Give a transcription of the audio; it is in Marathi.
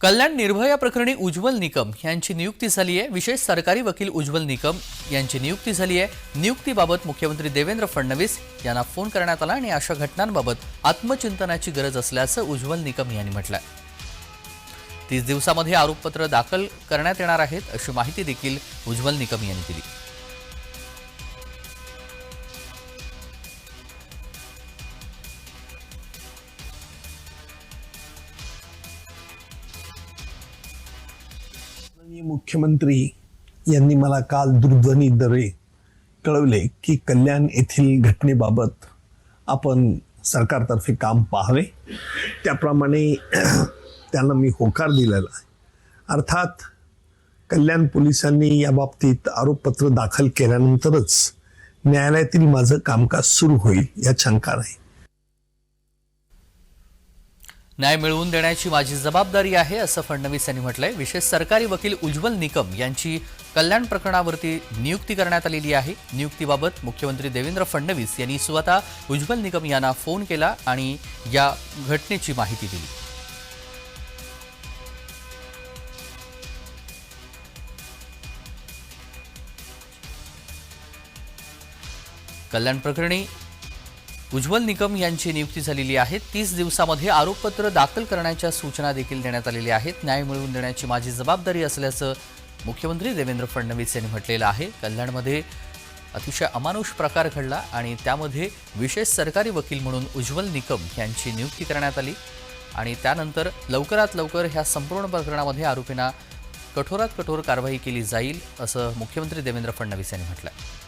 कल्याण निर्भया प्रकरणी उज्ज्वल निकम यांची नियुक्ती झाली आहे। विशेष सरकारी वकील उज्ज्वल निकम यांची नियुक्ती झाली आहे। नियुक्तीबाबत मुख्यमंत्री देवेंद्र फडणवीस यांना फोन करण्यात आला आणि अशा घटनांबाबत आत्मचिंतनाची गरज असल्याचं उज्ज्वल निकम यांनी म्हटलंय। 30 दिवसांमध्ये आरोपपत्र दाखल करण्यात येणार आहेत अशी माहिती देखील उज्ज्वल निकम यांनी दिली। मुख्यमंत्री यांनी मला काल दूरध्वनीद्वारे कळवले की कल्याण येथील घटनेबाबत आपण सरकारतर्फे काम पाहावे। त्याप्रमाणे त्यांना मी होकार दिलेला आहे। अर्थात कल्याण पोलिसांनी याबाबतीत आरोपपत्र दाखल केल्यानंतरच न्यायालयातील माझं कामकाज सुरू होईल यात शंका नाही। न्याय मिळवून देण्याची माझी जबाबदारी आहे असं फडणवीस यांनी म्हटलंय। विशेष सरकारी वकील उज्ज्वल निकम यांची कल्याण प्रकरणावरती नियुक्ती करण्यात आलेली आहे। नियुक्तीबाबत मुख्यमंत्री देवेंद्र फडणवीस यांनी स्वतः उज्ज्वल निकम यांना फोन केला आणि या घटनेची माहिती दिली। कल्याण प्रकरणी उज्ज्वल निकम यांची नियुक्ती झालेली आहे। 30 दिवसांमध्ये आरोपपत्र दाखल करण्याच्या सूचना देखील देण्यात आलेल्या आहेत। न्याय मिळवून देण्याची माझी जबाबदारी असल्याचं मुख्यमंत्री देवेंद्र फडणवीस यांनी म्हटलेलं आहे। कल्याणमध्ये अतिशय अमानुष प्रकार घडला आणि त्यामध्ये विशेष सरकारी वकील म्हणून उज्ज्वल निकम यांची नियुक्ती करण्यात आली आणि त्यानंतर लवकरात लवकर ह्या संपूर्ण प्रकरणामध्ये आरोपींना कठोरात कठोर कारवाई केली जाईल असं मुख्यमंत्री देवेंद्र फडणवीस यांनी म्हटलंय।